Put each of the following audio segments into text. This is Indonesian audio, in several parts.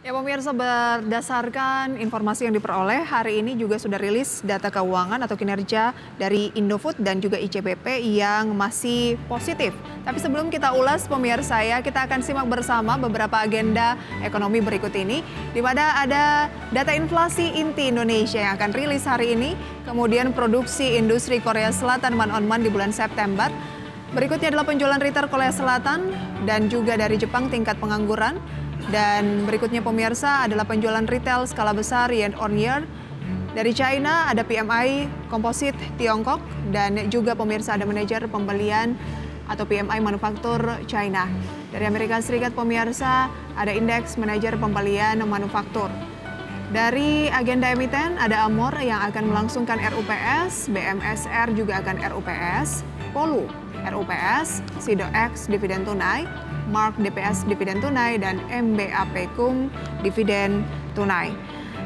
Ya pemirsa, berdasarkan informasi yang diperoleh, hari ini juga sudah rilis data keuangan atau kinerja dari Indofood dan juga ICBP yang masih positif. Tapi sebelum kita ulas pemirsa ya, kita akan simak bersama beberapa agenda ekonomi berikut ini, di mana ada data inflasi inti Indonesia yang akan rilis hari ini, kemudian produksi industri Korea Selatan month on month di bulan September. Berikutnya adalah penjualan retail Korea Selatan dan juga dari Jepang tingkat pengangguran. Dan berikutnya pemirsa adalah penjualan retail skala besar year on year. Dari China ada PMI komposit Tiongkok dan juga pemirsa ada manajer pembelian atau PMI manufaktur China. Dari Amerika Serikat pemirsa ada indeks manajer pembelian manufaktur. Dari agenda emiten ada Amor yang akan melangsungkan RUPS, BMSR juga akan RUPS, Polu RUPS, SIDOX dividen tunai, Mark DPS dividen tunai, dan MBAPKUM dividen tunai.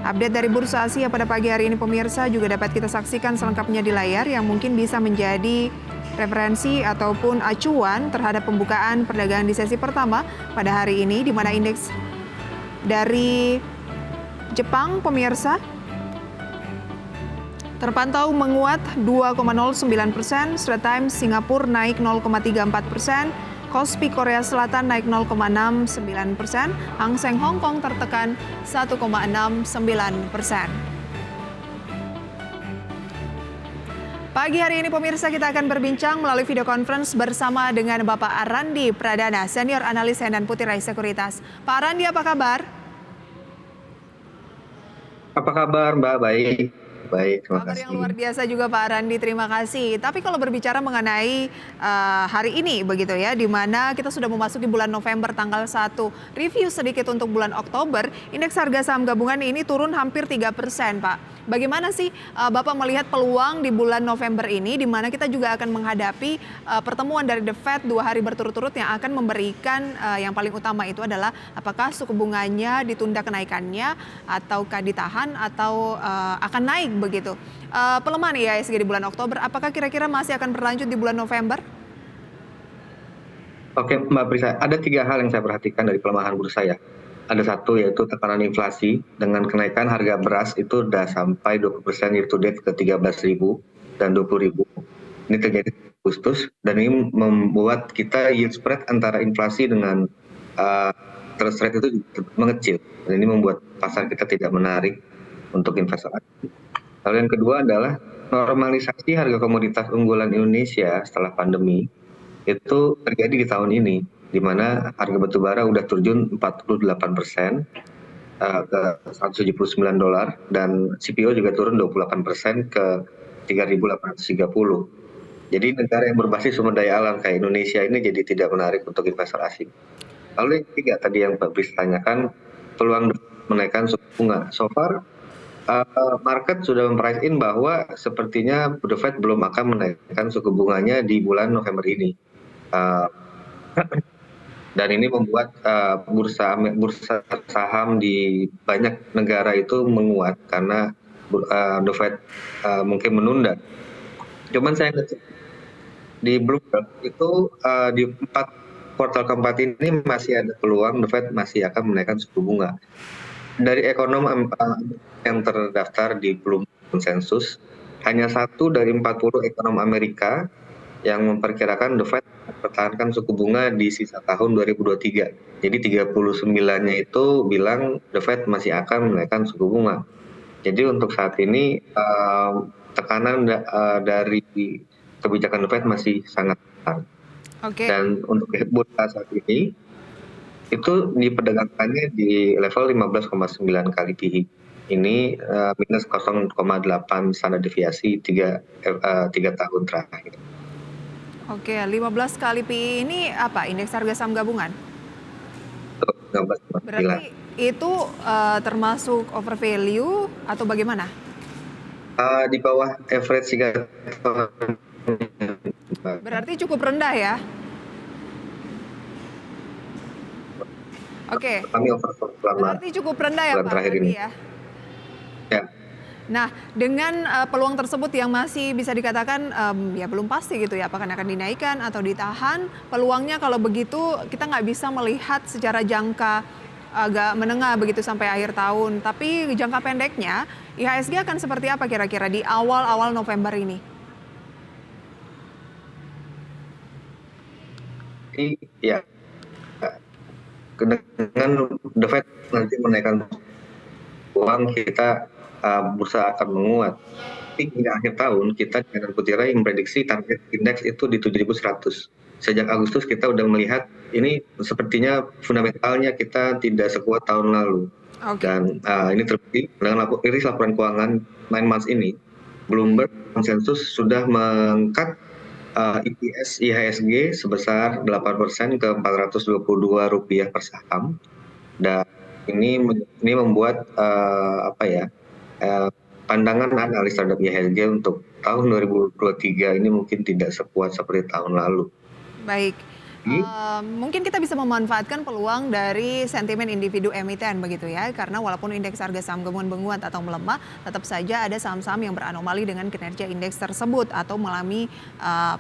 Update dari Bursa Asia pada pagi hari ini pemirsa juga dapat kita saksikan selengkapnya di layar yang mungkin bisa menjadi referensi ataupun acuan terhadap pembukaan perdagangan di sesi pertama pada hari ini, di mana indeks dari Jepang pemirsa terpantau menguat 2,09%, Straits Times Singapura naik 0,34%, Kospi Korea Selatan naik 0,69%, Hang Seng Hong Kong tertekan 1,69%. Pagi hari ini pemirsa kita akan berbincang melalui video conference bersama dengan Bapak Arandi Pradana, Senior Analis Hendan Putih Rai Sekuritas. Pak Arandi, apa kabar? Apa kabar Mbak? Baik. Baik, terima Kabar kasih. yang luar biasa juga Pak Arandi, terima kasih. Tapi kalau berbicara mengenai hari ini begitu ya, di mana kita sudah memasuki bulan November tanggal 1. Review sedikit untuk bulan Oktober, indeks harga saham gabungan ini turun hampir 3%, Pak. Bagaimana sih Bapak melihat peluang di bulan November ini, di mana kita juga akan menghadapi pertemuan dari The Fed 2 hari berturut-turut yang akan memberikan yang paling utama itu adalah apakah suku bunganya ditunda kenaikannya, ataukah ditahan, atau akan naik begitu. Pelemahan IHSG di bulan Oktober, apakah kira-kira masih akan berlanjut di bulan November? Oke Mbak Prisa, ada 3 hal yang saya perhatikan dari pelemahan bursa ya. Ada satu yaitu tekanan inflasi dengan kenaikan harga beras itu sudah sampai 20% year to date ke 13.000 dan 20.000. Ini terjadi di Agustus dan ini membuat kita yield spread antara inflasi dengan interest rate itu mengecil. Dan ini membuat pasar kita tidak menarik untuk investasi. Lalu yang kedua adalah normalisasi harga komoditas unggulan Indonesia setelah pandemi itu terjadi di tahun ini, di mana harga batubara udah turun 48% ke $179 dan CPO juga turun 28% ke 3.830. Jadi negara yang berbasis sumber daya alam kayak Indonesia ini jadi tidak menarik untuk investor asing. Lalu yang ketiga tadi yang Pak Bris tanyakan, peluang menaikkan suku bunga. So far market sudah memprice in bahwa sepertinya The Fed belum akan menaikkan suku bunganya di bulan November ini. Dan ini membuat bursa saham di banyak negara itu menguat karena The Fed mungkin menunda. Cuman saya ngecek di Bloomberg itu di 4 kuartal keempat ini masih ada peluang The Fed masih akan menaikkan suku bunga. Dari ekonom yang terdaftar di Bloomberg Consensus, hanya 1 dari 40 ekonom Amerika yang memperkirakan The Fed mempertahankan suku bunga di sisa tahun 2023. Jadi 39-nya itu bilang The Fed masih akan menaikkan suku bunga. Jadi untuk saat ini tekanan dari kebijakan The Fed masih sangat besar. Oke. Dan untuk bursa saat ini itu diperdagangkannya di level 15,9 kali PI. Ini minus 0,8 standar deviasi 3 tahun terakhir. Oke, 15 kali PI ini apa? Indeks harga saham gabungan? 15,9. Berarti itu termasuk over value atau bagaimana? Di bawah average 3 tahun. Berarti cukup rendah ya? Oke. Kami oversold selama Berarti cukup rendah ya bulan Pak terakhir Arandi ini. ya? Ya. Nah, dengan peluang tersebut yang masih bisa dikatakan ya belum pasti gitu ya, apakah akan dinaikkan atau ditahan, peluangnya kalau begitu kita nggak bisa melihat secara jangka agak menengah begitu sampai akhir tahun. Tapi jangka pendeknya, IHSG akan seperti apa kira-kira di awal-awal November ini? Ya, dengan The Fed nanti menaikkan uang, kita bursa akan menguat. Tapi hingga akhir tahun kita dengan Putira yang memprediksi target indeks itu di 7.100. Sejak Agustus kita udah melihat ini sepertinya fundamentalnya kita tidak sekuat tahun lalu. Dan ini terbukti dengan rilis laporan keuangan 9 months ini, Bloomberg konsensus sudah mengangkat EPS IHSG sebesar 8% ke Rp422 per saham. Dan ini membuat pandangan analis terhadap IHSG untuk tahun 2023 ini mungkin tidak sekuat seperti tahun lalu. Baik, mungkin kita bisa memanfaatkan peluang dari sentimen individu emiten begitu ya, karena walaupun indeks harga saham gabungan menguat atau melemah, tetap saja ada saham-saham yang beranomali dengan kinerja indeks tersebut atau mengalami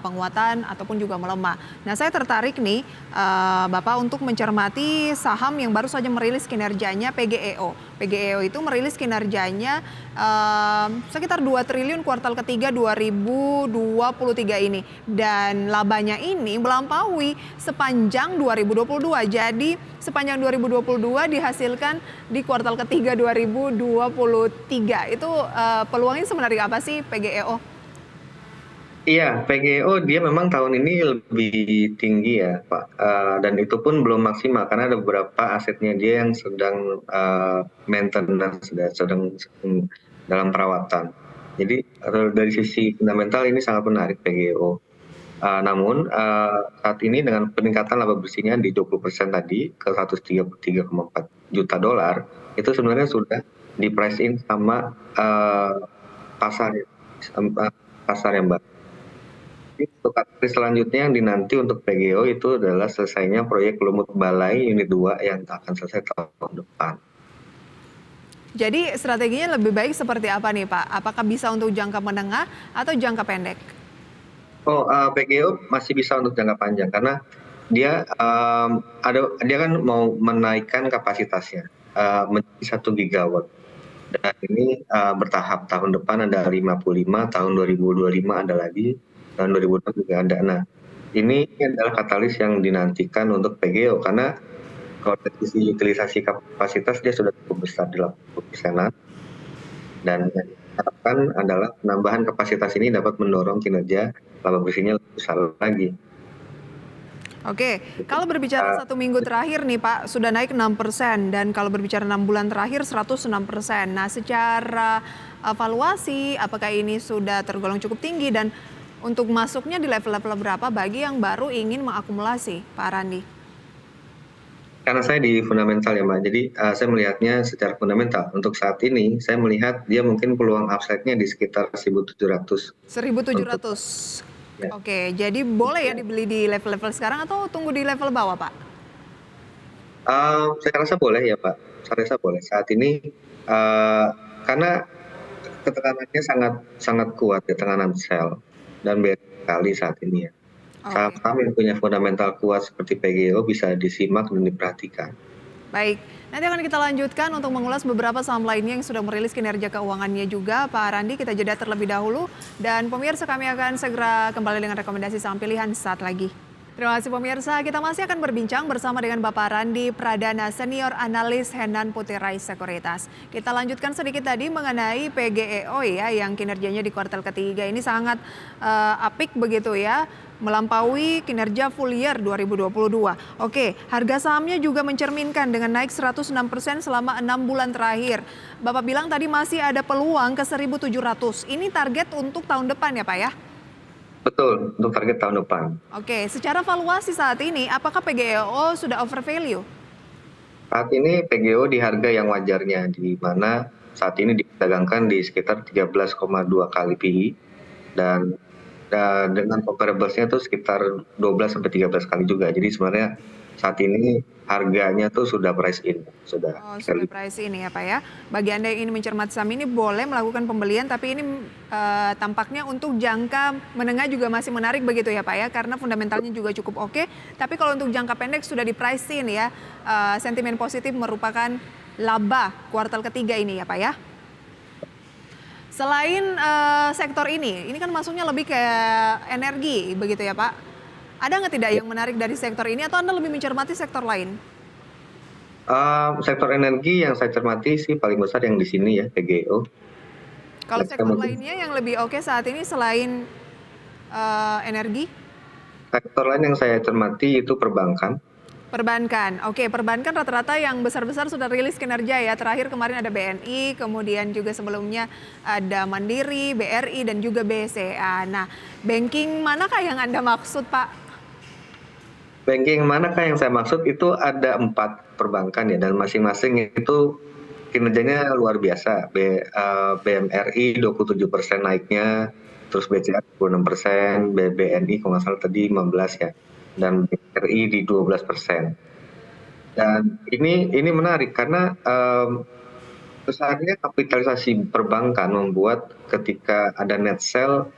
penguatan ataupun juga melemah. Nah, saya tertarik nih Bapak untuk mencermati saham yang baru saja merilis kinerjanya, PGEO. PGEO itu merilis kinerjanya sekitar 2 triliun kuartal ketiga 2023 ini, dan labanya ini melampaui sepanjang 2022. Jadi sepanjang 2022 dihasilkan di kuartal ketiga 2023. Itu peluangnya sebenarnya apa sih PGEO? Iya, PGEO dia memang tahun ini lebih tinggi ya Pak, dan itu pun belum maksimal karena ada beberapa asetnya dia yang sedang maintenance, sedang dalam perawatan. Jadi dari sisi fundamental ini sangat menarik PGEO. Namun saat ini dengan peningkatan laba bersihnya di 20% tadi ke 133,4 juta dolar, itu sebenarnya sudah di price in sama pasar yang baru. Untuk katalis selanjutnya yang dinanti untuk PGEO itu adalah selesainya proyek Lumut Balai Unit 2 yang akan selesai tahun depan. Jadi strateginya lebih baik seperti apa nih Pak? Apakah bisa untuk jangka menengah atau jangka pendek? PGEO masih bisa untuk jangka panjang karena dia dia kan mau menaikkan kapasitasnya menjadi 1 gigawatt. Dan ini bertahap, tahun depan ada 55, tahun 2025 ada lagi, tahun 2026 juga ada. Nah, ini adalah katalis yang dinantikan untuk PGEO karena kalau dari sisi utilisasi kapasitas dia sudah cukup besar di 80%-an, dan yang diharapkan adalah penambahan kapasitas ini dapat mendorong kinerja laba bersihnya lebih besar lagi. Oke, kalau berbicara 1 minggu terakhir nih Pak, sudah naik 6%, dan kalau berbicara 6 bulan terakhir 106%. Nah, secara valuasi, apakah ini sudah tergolong cukup tinggi, dan untuk masuknya di level-level berapa bagi yang baru ingin mengakumulasi, Pak Randi? Karena saya di fundamental ya Mbak, jadi saya melihatnya secara fundamental. Untuk saat ini, saya melihat dia mungkin peluang upside-nya di sekitar 1.700. 1.700. Ya. Oke, jadi boleh ya dibeli di level-level sekarang atau tunggu di level bawah, Pak? Saya rasa boleh ya Pak, saya rasa boleh. Saat ini karena ketekanannya sangat kuat ya, tekanan sell, dan banyak sekali saat ini ya. Saham-saham yang punya fundamental kuat seperti PGEO bisa disimak dan diperhatikan. Baik, nanti akan kita lanjutkan untuk mengulas beberapa saham lainnya yang sudah merilis kinerja keuangannya juga. Pak Randi, kita jeda terlebih dahulu. Dan pemirsa, kami akan segera kembali dengan rekomendasi saham pilihan saat lagi. Terima kasih pemirsa, kita masih akan berbincang bersama dengan Bapak Randi Pradana, Senior Analis Henan Putirai Sekuritas. Kita lanjutkan sedikit tadi mengenai PGEO ya, yang kinerjanya di kuartal ketiga ini sangat apik begitu ya, melampaui kinerja full year 2022. Oke, harga sahamnya juga mencerminkan dengan naik 106% selama 6 bulan terakhir. Bapak bilang tadi masih ada peluang ke 1.700. Ini target untuk tahun depan ya Pak ya? Betul, untuk target tahun depan. Oke, secara valuasi saat ini, apakah PGEO sudah over value? Saat ini PGEO di harga yang wajarnya, di mana saat ini diperdagangkan di sekitar 13,2 kali PI, dan dengan comparables-nya itu sekitar 12-13 kali juga. Jadi sebenarnya saat ini harganya tuh sudah price in, sudah. Oh, sudah price ini ya Pak ya. Bagi Anda yang ingin mencermati saham ini boleh melakukan pembelian, tapi ini tampaknya untuk jangka menengah juga masih menarik begitu ya Pak ya, karena fundamentalnya juga cukup oke. Tapi kalau untuk jangka pendek sudah di price in ya, sentimen positif merupakan laba kuartal ketiga ini ya Pak ya. Selain sektor ini kan masuknya lebih ke energi begitu ya Pak. Ada nggak tidak yang menarik dari sektor ini atau Anda lebih mencermati sektor lain? Sektor energi yang saya cermati sih paling besar yang di sini ya, PGO. Kalau sektor lainnya yang lebih oke saat ini selain energi? Sektor lain yang saya cermati itu perbankan. Perbankan, oke, perbankan rata-rata yang besar-besar sudah rilis kinerja ya. Terakhir kemarin ada BNI, kemudian juga sebelumnya ada Mandiri, BRI, dan juga BCA. Nah, banking manakah yang Anda maksud, Pak? Banking manakah yang saya maksud itu ada 4 perbankan ya, dan masing-masing itu kinerjanya luar biasa. BMRI 27% naiknya, terus BCA 26%, BNI kalau nggak salah tadi 15 ya, dan BRI di 12%. Dan ini menarik karena besarnya kapitalisasi perbankan membuat ketika ada net sell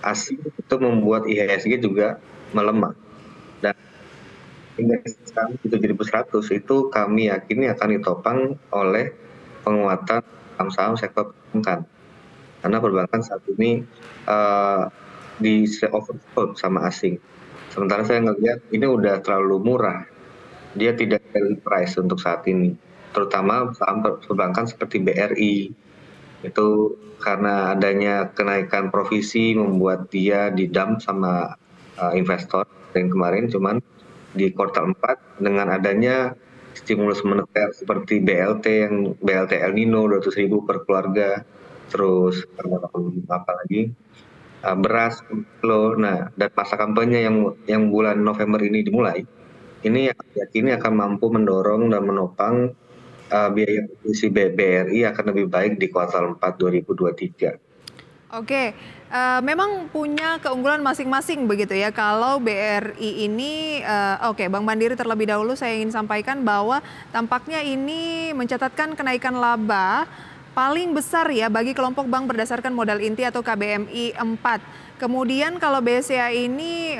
asing itu membuat IHSG juga melemah. Dan indeks saham 7.100 itu kami yakini akan ditopang oleh penguatan saham-saham sektor perbankan. Karena perbankan saat ini di oversold sama asing. Sementara saya ngelihat ini udah terlalu murah. Dia tidak value price untuk saat ini. Terutama saham perbankan seperti BRI. Itu karena adanya kenaikan provisi membuat dia didump sama investor yang kemarin, cuman di kuartal 4 dengan adanya stimulus moneter seperti BLT El Nino 200.000 per keluarga, terus apalagi beras kilo. Nah, dan masa kampanye yang bulan November ini dimulai, ini yakini akan mampu mendorong dan menopang biaya produksi BRI akan lebih baik di kuartal 4 2023. Oke, memang punya keunggulan masing-masing begitu ya. Kalau BRI ini, Bank Mandiri terlebih dahulu saya ingin sampaikan bahwa tampaknya ini mencatatkan kenaikan laba paling besar ya bagi kelompok bank berdasarkan modal inti atau KBMI 4. Kemudian kalau BCA ini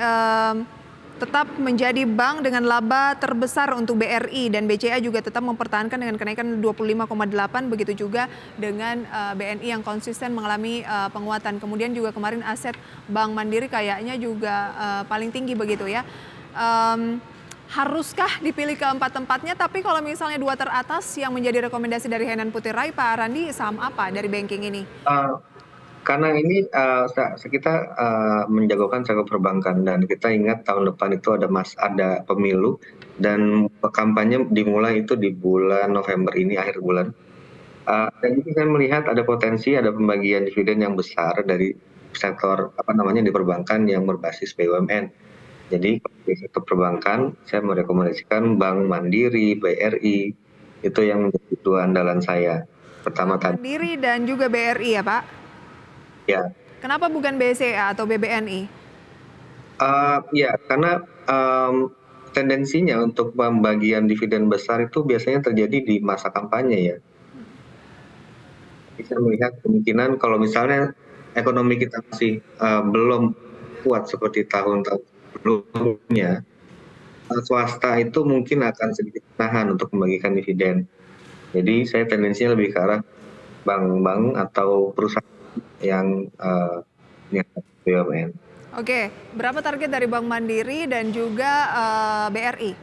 tetap menjadi bank dengan laba terbesar untuk BRI, dan BCA juga tetap mempertahankan dengan kenaikan 25,8, begitu juga dengan BNI yang konsisten mengalami penguatan. Kemudian juga kemarin aset Bank Mandiri kayaknya juga paling tinggi begitu ya. Haruskah dipilih keempat-empatnya? Tapi kalau misalnya 2 teratas yang menjadi rekomendasi dari Henan Putirai, Pak Randi, saham apa dari banking ini? Karena ini kita menjagokan sektor perbankan, dan kita ingat tahun depan itu ada pemilu dan kampanye dimulai itu di bulan November ini, akhir bulan. Dan juga saya melihat ada potensi ada pembagian dividen yang besar dari sektor di perbankan yang berbasis BUMN. Jadi di sektor perbankan saya merekomendasikan Bank Mandiri, BRI, itu yang menjadi 2 andalan saya. Pertama tadi Mandiri dan juga BRI ya Pak? Ya. Kenapa bukan BCA atau BBNI? Ya, karena tendensinya untuk pembagian dividen besar itu biasanya terjadi di masa kampanye ya. Bisa melihat kemungkinan kalau misalnya ekonomi kita masih belum kuat seperti tahun-tahun sebelumnya, swasta itu mungkin akan sedikit tahan untuk membagikan dividen. Jadi saya tendensinya lebih ke arah bank-bank atau perusahaan yang BUMN. Oke, berapa target dari Bank Mandiri dan juga BRI?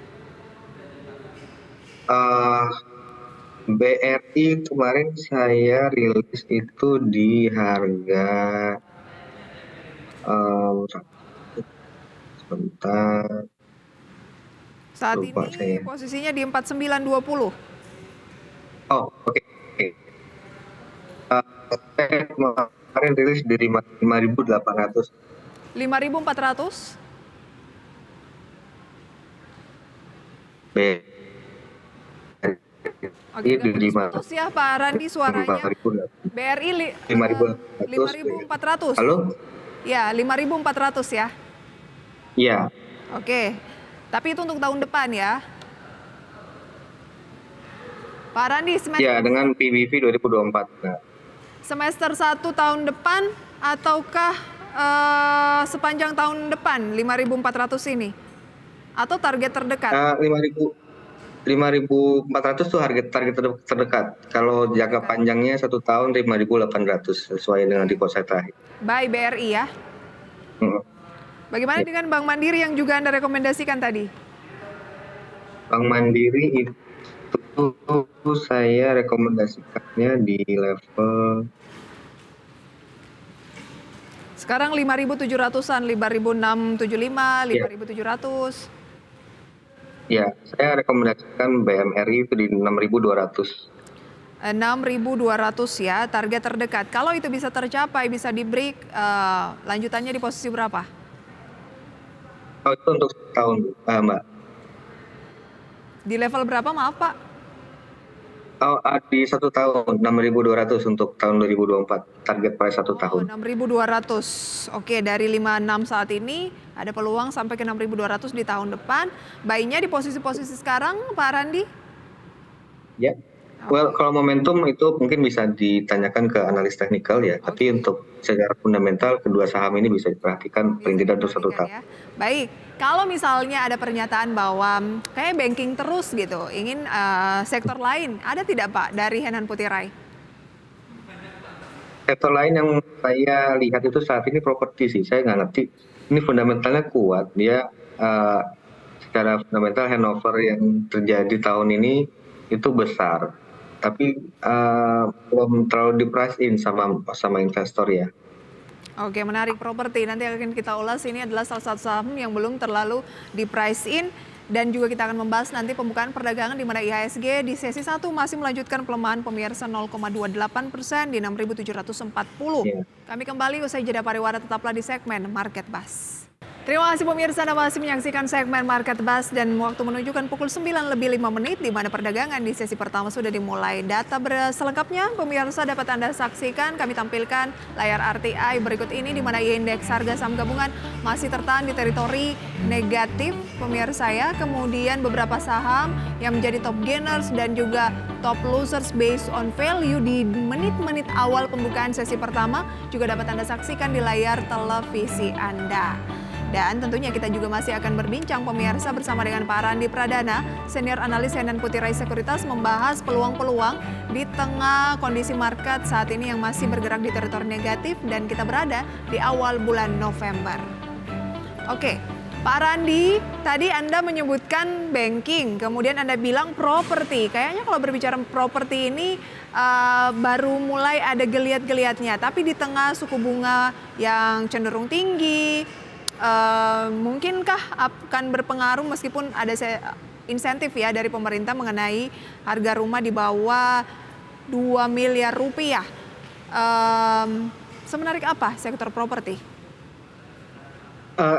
BRI kemarin saya rilis itu di harga sebentar. Saat ini saya posisinya di 4920. Oh, oke. Saya kemarin rilis di 5.800. 5.400? Oke, putus ya Pak Randi suaranya. BRI 5.400. Halo? Ya, 5.400 ya. Iya. Oke. Tapi itu untuk tahun depan ya. Pak Randi, Ya, dengan PBV 2024. Nah, semester 1 tahun depan ataukah sepanjang tahun depan 5.400 ini? Atau target terdekat? 5.400 tuh target terdekat. Kalau jangka panjangnya 1 tahun 5.800 sesuai dengan deposit saya terakhir. By BRI ya. Hmm. Bagaimana Ya. dengan Bank Mandiri yang juga Anda rekomendasikan tadi? Bank Mandiri itu saya rekomendasikannya di level Sekarang 5.700-an, 5.675, ya, 5.700. ya, saya rekomendasikan BMRI itu di 6.200. 6.200 ya, target terdekat. Kalau itu bisa tercapai, bisa di-break, lanjutannya di posisi berapa? Oh, itu untuk setahun, Mbak. Di level berapa, maaf Pak? Oh, di 1 tahun 6.200 untuk tahun 2024 target pada 1 tahun. 6.200. Oke, dari 56 saat ini ada peluang sampai ke 6.200 di tahun depan. Buy-nya di posisi-posisi sekarang, Pak Randi? Ya. Well, kalau momentum itu mungkin bisa ditanyakan ke analis teknikal ya. Tapi untuk secara fundamental kedua saham ini bisa diperhatikan paling tidak untuk 1 tahun. Ya. Baik, kalau misalnya ada pernyataan bahwa kayak banking terus gitu, ingin sektor lain, ada tidak Pak dari Henan Putirai? Sektor lain yang saya lihat itu saat ini properti sih. Saya nggak ngerti. Ini fundamentalnya kuat. Dia secara fundamental handover yang terjadi tahun ini itu besar. Tapi belum terlalu di price in sama investor ya. Oke, menarik properti. Nanti akan kita ulas. Ini adalah salah satu saham yang belum terlalu di price in. Dan juga kita akan membahas nanti pembukaan perdagangan di mana IHSG di sesi 1 masih melanjutkan pelemahan pemirsa 0,28% di 6.740. Kami kembali usai jeda pariwara, tetaplah di segmen Market Buzz. Terima kasih pemirsa, Anda masih menyaksikan segmen Market Buzz dan waktu menunjukkan pukul 9:05 di mana perdagangan di sesi pertama sudah dimulai. Data selengkapnya pemirsa dapat Anda saksikan, kami tampilkan layar RTI berikut ini di mana indeks harga saham gabungan masih tertahan di teritori negatif pemirsa ya. Kemudian beberapa saham yang menjadi top gainers dan juga top losers based on value di menit-menit awal pembukaan sesi pertama juga dapat Anda saksikan di layar televisi Anda. Dan tentunya kita juga masih akan berbincang pemirsa bersama dengan Pak Randi Pradana, senior analis Henan Putirai Sekuritas, membahas peluang-peluang di tengah kondisi market saat ini yang masih bergerak di teritori negatif dan kita berada di awal bulan November. Oke, Pak Randi, tadi Anda menyebutkan banking, kemudian Anda bilang properti. Kayaknya kalau berbicara properti ini baru mulai ada geliat-geliatnya, tapi di tengah suku bunga yang cenderung tinggi, mungkinkah akan berpengaruh meskipun ada insentif ya dari pemerintah mengenai harga rumah di bawah 2 miliar rupiah. Semenarik apa sektor properti?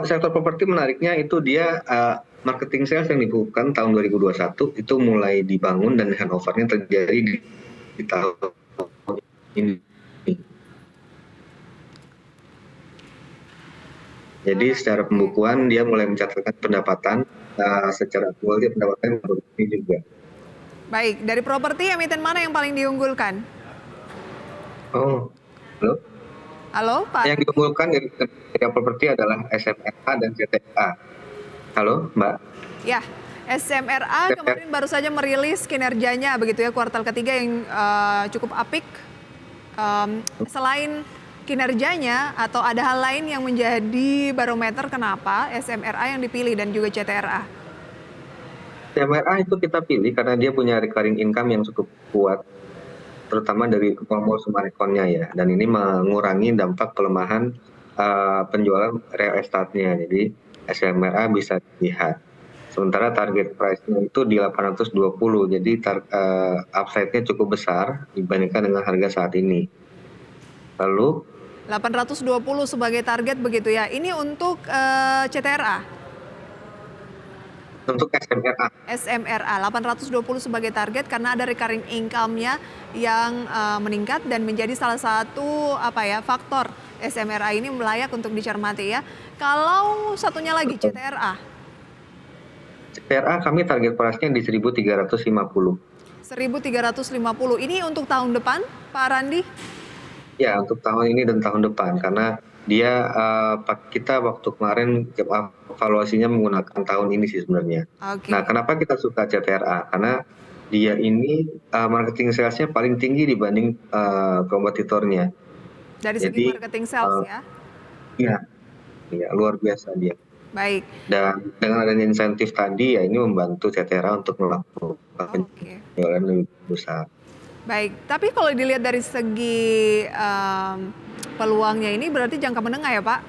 Sektor properti menariknya itu dia marketing sales yang dibukukan tahun 2021 itu mulai dibangun dan handovernya terjadi di tahun ini. Jadi secara pembukuan dia mulai mencatatkan pendapatan, secara aktual dia pendapatan ini juga. Baik, dari properti emiten mana yang paling diunggulkan? Oh, halo? Halo, Pak? Yang diunggulkan dari properti adalah SMRA dan CTA. Halo, Mbak? Ya, SMRA kemarin baru saja merilis kinerjanya begitu ya, kuartal ketiga yang cukup apik. Selain kinerjanya atau ada hal lain yang menjadi barometer kenapa SMRA yang dipilih dan juga CTRA? SMRA itu kita pilih karena dia punya recurring income yang cukup kuat, terutama dari mall Sumarekonnya ya, dan ini mengurangi dampak pelemahan penjualan real estate-nya. Jadi SMRA bisa dilihat. Sementara target price-nya itu di 820, jadi upside-nya cukup besar dibandingkan dengan harga saat ini. Lalu 820 sebagai target begitu ya. Ini untuk CTRA? Untuk SMRA. SMRA 820 sebagai target karena ada recurring income-nya yang meningkat dan menjadi salah satu faktor SMRA ini layak untuk dicermati ya. Kalau satunya lagi CTRA? CPRA kami target berasnya di 1.350. 1.350. Ini untuk tahun depan, Pak Randi? Ya, untuk tahun ini dan tahun depan, karena dia kita waktu kemarin evaluasinya menggunakan tahun ini sih sebenarnya. Oke. Nah, kenapa kita suka CTRA? Karena dia ini marketing sales-nya paling tinggi dibanding kompetitornya. Dari segi Jadi, marketing sales ya? iya, iya, luar biasa dia. Baik. Dan dengan adanya insentif tadi, ya ini membantu CTRA untuk melakukan Oke. penjualan lebih besar. Baik, tapi kalau dilihat dari segi peluangnya ini berarti jangka menengah ya Pak?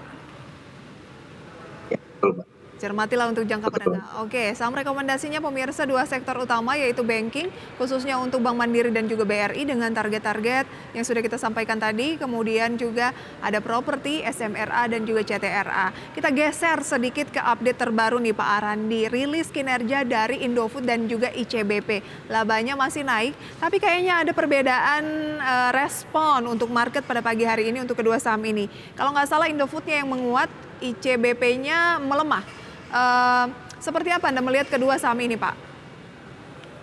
Ya, betul, Mbak. Cermatilah untuk jangka Betul. menengah. Oke, saham rekomendasinya pemirsa 2 sektor utama yaitu banking, khususnya untuk Bank Mandiri dan juga BRI dengan target-target yang sudah kita sampaikan tadi. Kemudian juga ada properti, SMRA dan juga CTRA. Kita geser sedikit ke update terbaru nih Pak Arandi. Rilis kinerja dari Indofood dan juga ICBP. Labanya masih naik, tapi kayaknya ada perbedaan respon untuk market pada pagi hari ini untuk kedua saham ini. Kalau nggak salah Indofoodnya yang menguat, ICBP-nya melemah. Seperti apa Anda melihat kedua saham ini, Pak?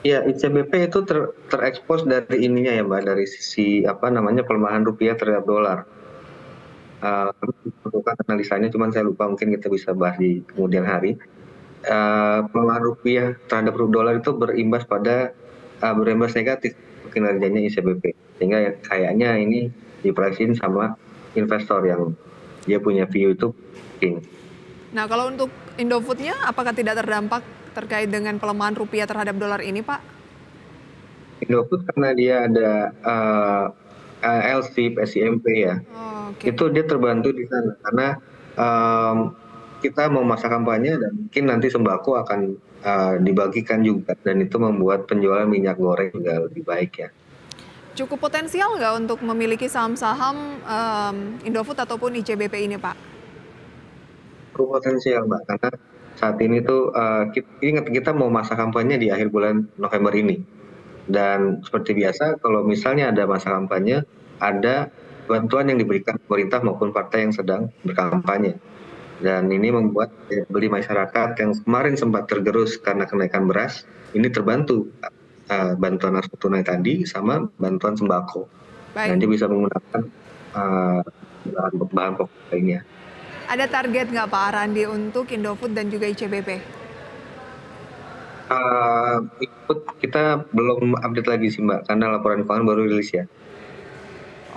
Ya, ICBP itu terekspos dari ininya ya, Mbak, dari sisi pelemahan rupiah terhadap dolar. Kami melakukan analisanya, cuman saya lupa, mungkin kita bisa bahas di kemudian hari. Pelemahan rupiah terhadap dolar itu berimbas negatif kinerjanya ICBP, sehingga ya, kayaknya ini dipricing sama investor yang dia punya view itu king. Nah, kalau untuk Indofood-nya apakah tidak terdampak terkait dengan pelemahan rupiah terhadap dolar ini, Pak? Indofood karena dia ada LSIP, SIMP ya, itu dia terbantu di sana karena kita mau masa kampanye dan mungkin nanti sembako akan dibagikan juga, dan itu membuat penjualan minyak goreng juga lebih baik ya. Cukup potensial nggak untuk memiliki saham-saham Indofood ataupun ICBP ini, Pak? Potensial, Mbak, karena saat ini tuh ingat kita mau masa kampanye di akhir bulan November ini, dan seperti biasa kalau misalnya ada masa kampanye, ada bantuan yang diberikan pemerintah maupun partai yang sedang berkampanye, dan ini membuat beli masyarakat yang kemarin sempat tergerus karena kenaikan beras ini terbantu bantuan langsung tunai tadi sama bantuan sembako. Baik. Nanti bisa menggunakan bahan pokok lainnya. Ada target nggak Pak Arandi untuk Indofood dan juga ICBP? Kita belum update lagi sih, Mbak, karena laporan keuangan baru rilis ya.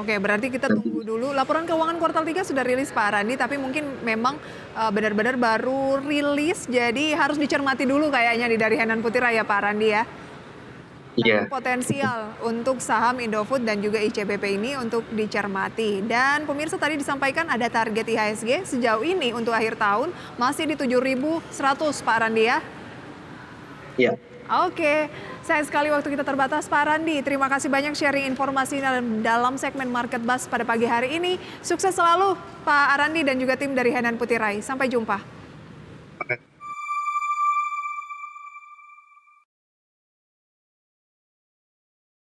Oke, berarti kita tunggu dulu. Laporan keuangan kuartal 3 sudah rilis Pak Arandi, tapi mungkin memang benar-benar baru rilis, jadi harus dicermati dulu kayaknya dari Henan Putira ya Pak Arandi ya. Iya. Potensial untuk saham Indofood dan juga ICBP ini untuk dicermati. Dan pemirsa tadi disampaikan ada target IHSG sejauh ini untuk akhir tahun masih di 7.100 Pak Randi ya? Iya. Oke, sayang sekali waktu kita terbatas Pak Randi. Terima kasih banyak sharing informasi dalam segmen Market Buzz pada pagi hari ini. Sukses selalu Pak Arandi dan juga tim dari Henan Putirai. Sampai jumpa.